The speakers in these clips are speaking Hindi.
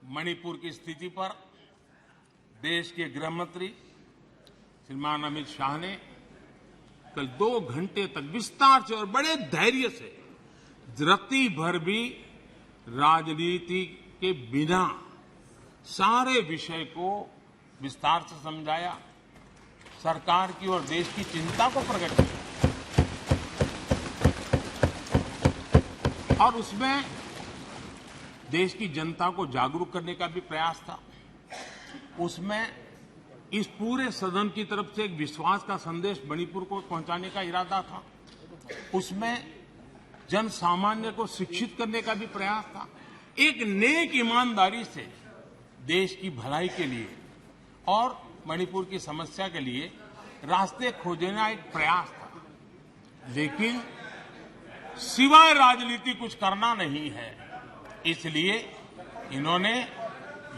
मणिपुर की स्थिति पर देश के गृह मंत्री श्रीमान अमित शाह ने कल 2 घंटे तक विस्तार से और बड़े धैर्य से रत्ती भर भी राजनीति के बिना सारे विषय को विस्तार से समझाया, सरकार की और देश की चिंता को प्रकट किया और उसमें देश की जनता को जागरूक करने का भी प्रयास था। उसमें इस पूरे सदन की तरफ से एक विश्वास का संदेश मणिपुर को पहुंचाने का इरादा था। उसमें जन सामान्य को शिक्षित करने का भी प्रयास था। एक नेक ईमानदारी से देश की भलाई के लिए और मणिपुर की समस्या के लिए रास्ते खोजना एक प्रयास था, लेकिन सिवाय राजनीति कुछ करना नहीं है। इसलिए इन्होंने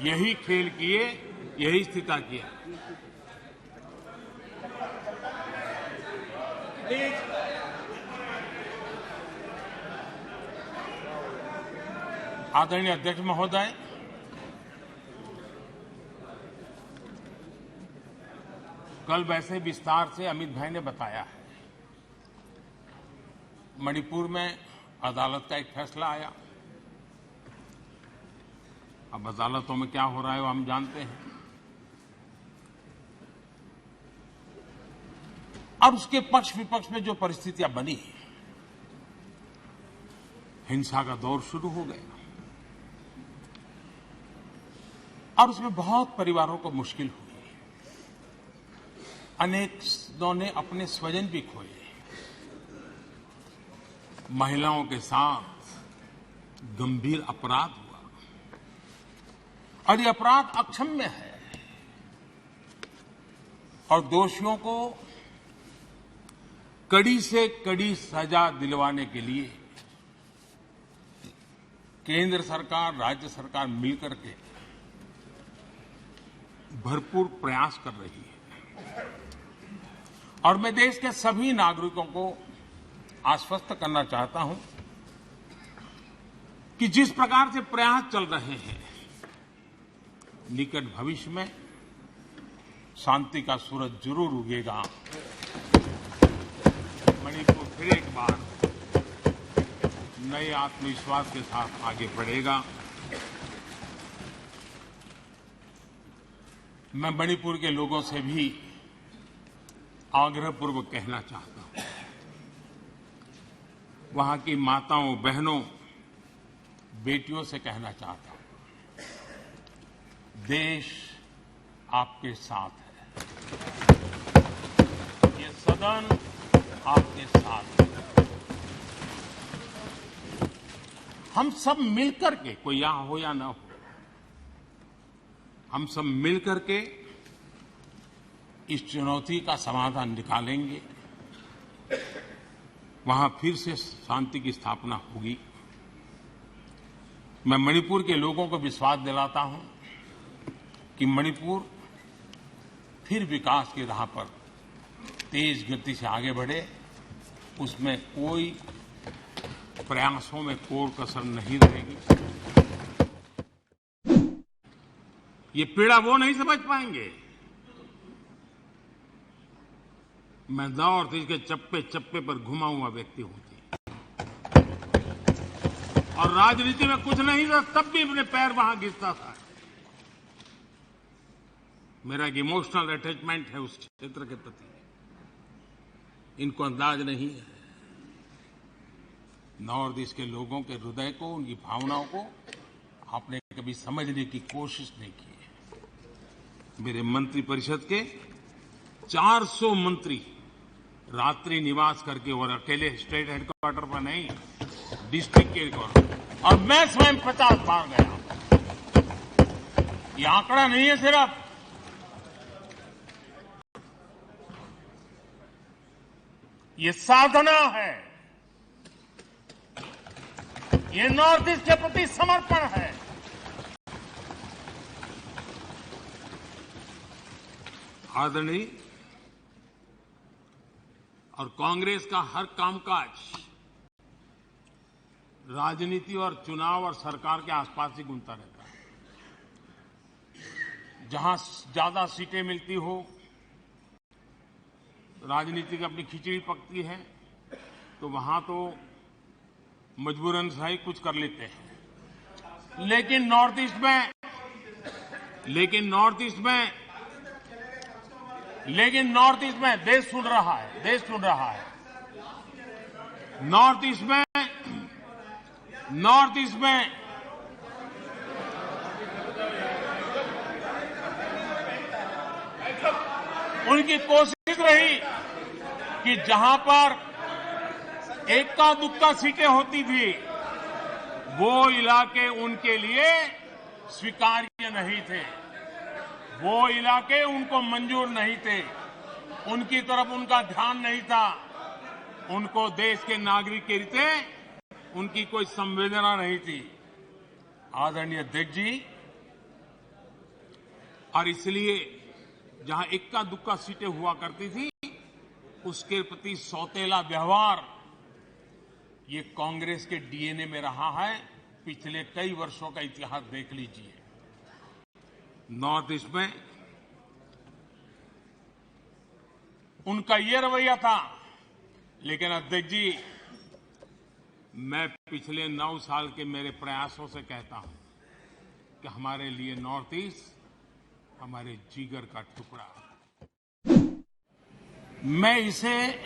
यही खेल किए, यही स्थिति किया। आदरणीय अध्यक्ष महोदय, कल वैसे विस्तार से अमित भाई ने बताया है। मणिपुर में अदालत का एक फैसला आया। अब अदालतों में क्या हो रहा है वो हम जानते हैं। अब उसके पक्ष विपक्ष में जो परिस्थितियां बनी, हिंसा का दौर शुरू हो गया और उसमें बहुत परिवारों को मुश्किल हुई। अनेकों ने अपने स्वजन भी खोए। महिलाओं के साथ गंभीर अपराध हुआ और ये अपराध अक्षम्य है और दोषियों को कड़ी से कड़ी सजा दिलवाने के लिए केंद्र सरकार, राज्य सरकार मिलकर के भरपूर प्रयास कर रही है। और मैं देश के सभी नागरिकों को आश्वस्त करना चाहता हूं कि जिस प्रकार से प्रयास चल रहे हैं, निकट भविष्य में शांति का सूरज जरूर उगेगा। मणिपुर फिर एक बार नए आत्मविश्वास के साथ आगे बढ़ेगा। मैं मणिपुर के लोगों से भी आग्रहपूर्वक कहना चाहता हूं, वहां की माताओं, बहनों, बेटियों से कहना चाहता हूं, देश आपके साथ है। ये सदन आपके साथ है। हम सब मिलकर के, कोई यहां हो या ना हो, हम सब मिलकर के इस चुनौती का समाधान निकालेंगे। वहां फिर से शांति की स्थापना होगी। मैं मणिपुर के लोगों को विश्वास दिलाता हूं कि मणिपुर फिर विकास की राह पर तेज गति से आगे बढ़े। उसमें कोई प्रयासों में कोई कसर नहीं रहेगी। ये पीड़ा वो नहीं समझ पाएंगे। मैं नॉर्थ ईस्ट के चप्पे चप्पे पर घुमा हुआ व्यक्ति हूं और राजनीति में कुछ नहीं था, तब भी अपने पैर वहां घिसता था। मेरा एक इमोशनल अटैचमेंट है उस क्षेत्र के प्रति, इनको अंदाज नहीं है। नॉर्थ ईस्ट के लोगों के हृदय को, उनकी भावनाओं को आपने कभी समझने की कोशिश नहीं की है। मेरे मंत्रिपरिषद के 400 मंत्री रात्रि निवास करके, और अकेले स्टेट हेडक्वार्टर पर नहीं, डिस्ट्रिक्ट के हेडक्वार्टर, और मैं स्वयं 50 बार गया। ये आंकड़ा नहीं है सिर्फ, ये साधना है। ये नॉर्थ ईस्ट के प्रति समर्पण है। आदरणीय और कांग्रेस का हर कामकाज राजनीति और चुनाव और सरकार के आसपास ही घूमता रहता है। जहां ज्यादा सीटें मिलती हो, राजनीति की अपनी खिचड़ी पकती है, तो वहां तो मजबूरन सही कुछ कर लेते हैं। लेकिन नॉर्थ ईस्ट में देश सुन रहा है। नॉर्थ ईस्ट में उनकी कोशिश रही कि जहां पर एक्का दुक्का सीटें होती थी, वो इलाके उनके लिए स्वीकार्य नहीं थे, वो इलाके उनको मंजूर नहीं थे, उनकी तरफ उनका ध्यान नहीं था, उनको देश के नागरिक के रीते उनकी कोई संवेदना नहीं थी, आदरणीय अध्यक्ष जी। और इसलिए जहां इक्का दुक्का सीटें हुआ करती थी, उसके प्रति सौतेला व्यवहार ये कांग्रेस के डीएनए में रहा है। पिछले कई वर्षों का इतिहास देख लीजिए। नॉर्थ ईस्ट में उनका ये रवैया था। लेकिन अध्यक्ष जी, मैं पिछले 9 साल के मेरे प्रयासों से कहता हूं कि हमारे लिए नॉर्थ ईस्ट हमारे जिगर का टुकड़ा। मैं इसे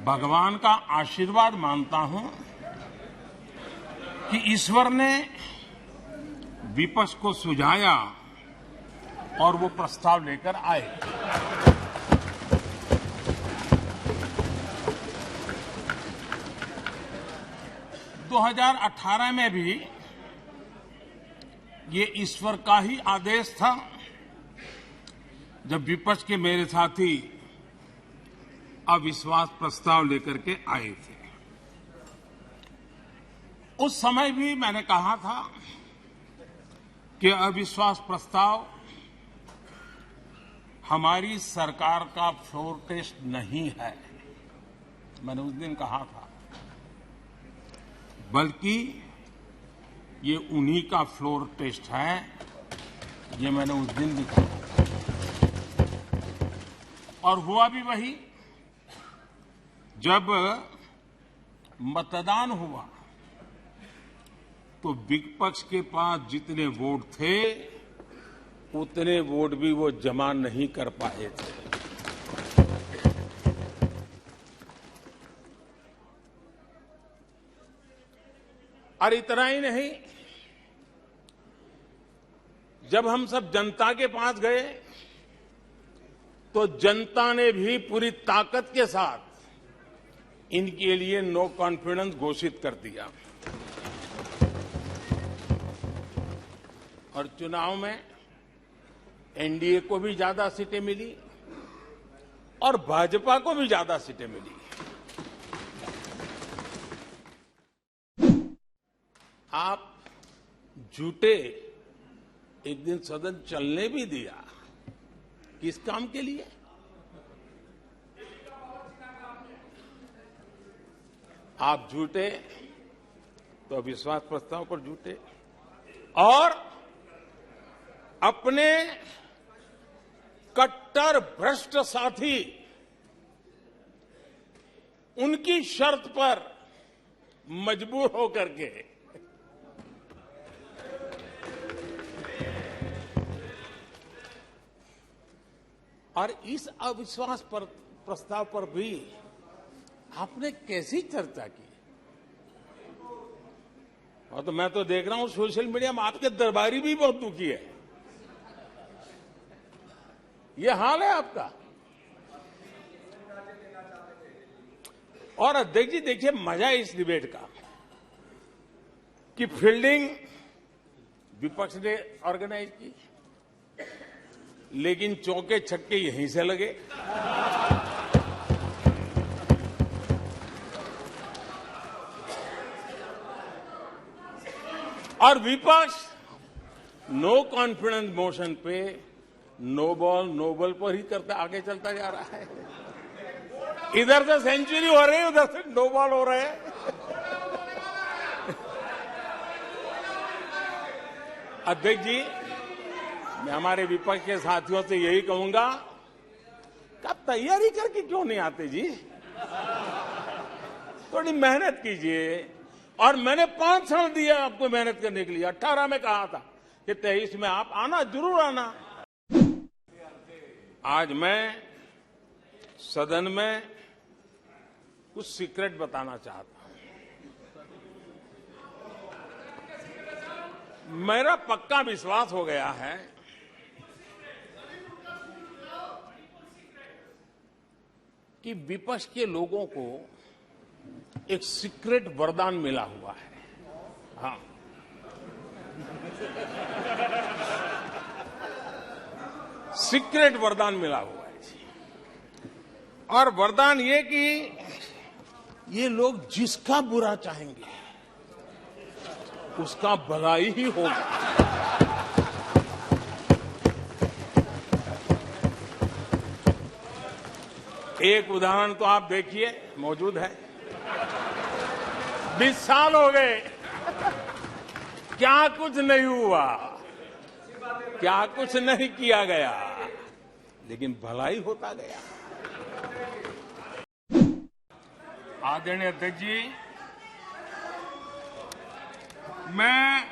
भगवान का आशीर्वाद मानता हूं कि ईश्वर ने विपक्ष को सुझाया और वो प्रस्ताव लेकर आए। दो 2018 में भी ये ईश्वर का ही आदेश था, जब विपक्ष के मेरे साथी अविश्वास प्रस्ताव लेकर के आए थे। उस समय भी मैंने कहा था कि अविश्वास प्रस्ताव हमारी सरकार का फ्लोर टेस्ट नहीं है। मैंने उस दिन कहा था, बल्कि ये उन्हीं का फ्लोर टेस्ट है। ये मैंने उस दिन भी कहा और हुआ भी वही। जब मतदान हुआ तो विपक्ष के पास जितने वोट थे, उतने वोट भी वो जमा नहीं कर पाए थे। और इतना ही नहीं, जब हम सब जनता के पास गए तो जनता ने भी पूरी ताकत के साथ इनके लिए नो कॉन्फिडेंस घोषित कर दिया। और चुनाव में एनडीए को भी ज्यादा सीटें मिली और भाजपा को भी ज्यादा सीटें मिली। आप झूठे एक दिन सदन चलने भी दिया, किस काम के लिए? आप झूठे तो अविश्वास प्रस्ताव पर झूठे और अपने कट्टर भ्रष्ट साथी उनकी शर्त पर मजबूर होकर के और इस अविश्वास पर प्रस्ताव पर भी आपने कैसी चर्चा की? और तो मैं तो देख रहा हूं सोशल मीडिया में आपके दरबारी भी बहुत दुखी है। ये हाल है आपका। और अध्यक्ष जी देखिए, मजा है इस डिबेट का कि फील्डिंग विपक्ष ने ऑर्गेनाइज की, लेकिन चौके छक्के यहीं से लगे। और विपक्ष नो कॉन्फिडेंस मोशन पे नो बॉल नो बॉल पर ही करता आगे चलता जा रहा है। इधर से सेंचुरी हो रही है, उधर से नो बॉल हो रहे हैं। अध्यक्ष जी, मैं हमारे विपक्ष के साथियों से यही कहूंगा कि आप तैयारी करके क्यों नहीं आते जी? थोड़ी मेहनत कीजिए। और मैंने 5 साल दिया आपको मेहनत करने के लिए। 18 में कहा था कि 23 में आप आना, जरूर आना। आज मैं सदन में कुछ सीक्रेट बताना चाहता हूं। मेरा पक्का विश्वास हो गया है कि विपक्ष के लोगों को एक सीक्रेट वरदान मिला हुआ है। हाँ, सीक्रेट वरदान मिला हुआ है जी। और वरदान ये कि ये लोग जिसका बुरा चाहेंगे उसका भलाई ही होगा। एक उदाहरण तो आप देखिए, मौजूद है। 20 साल हो गए, क्या कुछ नहीं हुआ, क्या कुछ नहीं किया गया, लेकिन भलाई होता गया। आदरणीय अध्यक्ष जी, मैं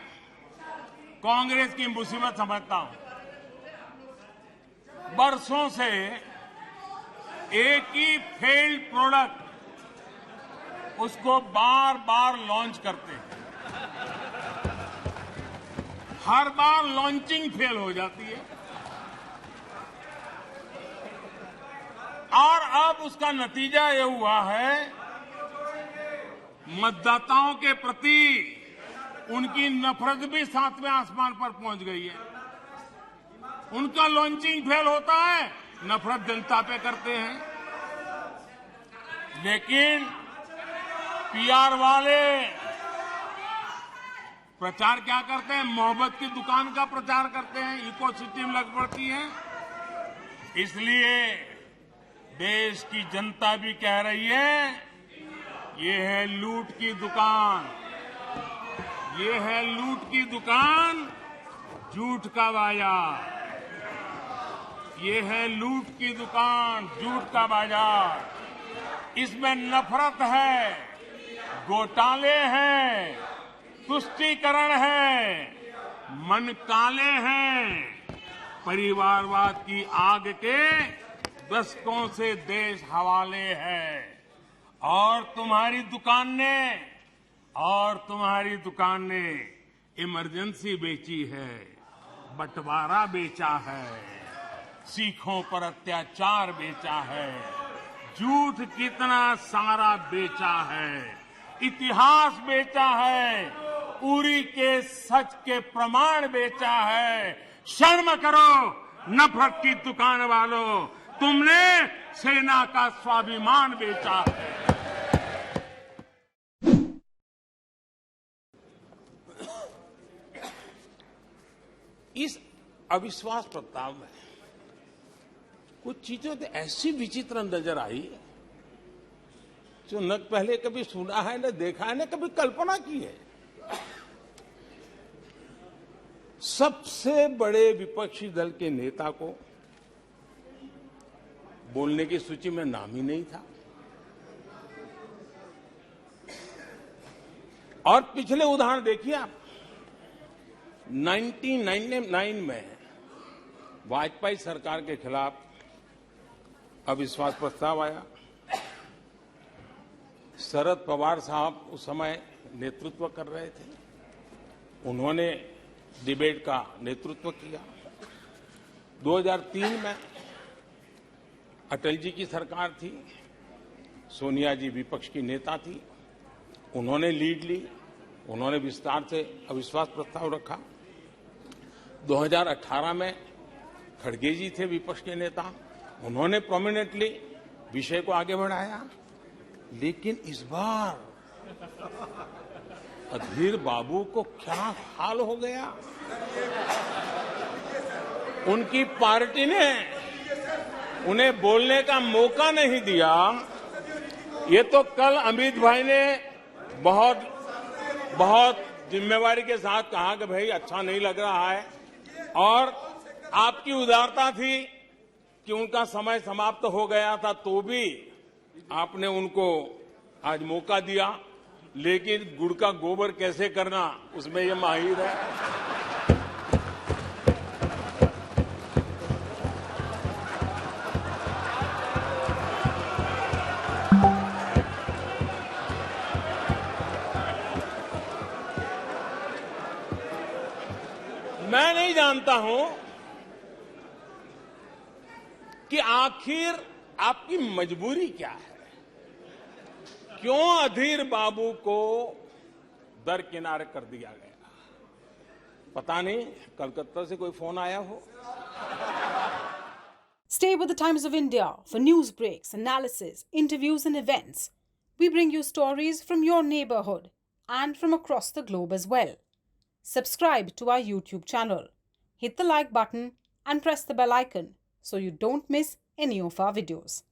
कांग्रेस की मुसीबत समझता हूं। बरसों से एक ही फेल्ड प्रोडक्ट, उसको बार बार लॉन्च करते हैं। हर बार लॉन्चिंग फेल हो जाती है और अब उसका नतीजा ये हुआ है, मतदाताओं के प्रति उनकी नफरत भी 7वें आसमान पर पहुंच गई है। उनका लॉन्चिंग फेल होता है, नफरत जनता पे करते हैं। लेकिन पीआर वाले प्रचार क्या करते हैं? मोहब्बत की दुकान का प्रचार करते हैं, इकोसिस्टम लग पड़ती है। इसलिए देश की जनता भी कह रही है, ये है लूट की दुकान, ये है लूट की दुकान, झूठ का बाजार। ये है लूट की दुकान, झूठ का बाजार। इसमें नफरत है, घोटाले हैं, तुष्टीकरण है, मन काले हैं। परिवारवाद की आग के दशकों से देश हवाले है। और तुम्हारी दुकान ने इमरजेंसी बेची है, बंटवारा बेचा है, सिखों पर अत्याचार बेचा है, झूठ कितना सारा बेचा है, इतिहास बेचा है, उरी के सच के प्रमाण बेचा है। शर्म करो नफरत की दुकान वालों, तुमने सेना का स्वाभिमान बेचा है। इस अविश्वास प्रस्ताव में कुछ चीजें तो ऐसी विचित्र नजर आई जो न पहले कभी सुना है, न देखा है, न कभी कल्पना की है। सबसे बड़े विपक्षी दल के नेता को बोलने की सूची में नाम ही नहीं था। और पिछले उदाहरण देखिए आप। 1999 में वाजपेयी सरकार के खिलाफ अविश्वास प्रस्ताव आया। शरद पवार साहब उस समय नेतृत्व कर रहे थे, उन्होंने डिबेट का नेतृत्व किया। 2003 में अटल जी की सरकार थी, सोनिया जी विपक्ष की नेता थी, उन्होंने लीड ली, उन्होंने विस्तार से अविश्वास प्रस्ताव रखा। 2018 में खड़गे जी थे विपक्ष के नेता, उन्होंने प्रोमिनेंटली विषय को आगे बढ़ाया। लेकिन इस बार अधीर बाबू को क्या हाल हो गया? उनकी पार्टी ने उन्हें बोलने का मौका नहीं दिया। ये तो कल अमित भाई ने बहुत जिम्मेवारी के साथ कहा कि भाई अच्छा नहीं लग रहा है, और आपकी उदारता थी कि उनका समय समाप्त हो गया था तो भी आपने उनको आज मौका दिया, लेकिन गुड़ का गोबर कैसे करना उसमें ये माहिर है। मैं नहीं जानता हूं कि आखिर आपकी मजबूरी क्या है, क्यों अधीर बाबू को दरकिनार कर दिया गया। पता नहीं कलकत्ता से कोई फोन आया हो। Stay with the Times of India for news breaks, analysis, interviews and events. We bring you stories from your neighborhood and from across the globe as well. Subscribe to our YouTube channel. Hit the like button and press the bell icon so you don't miss any of our videos.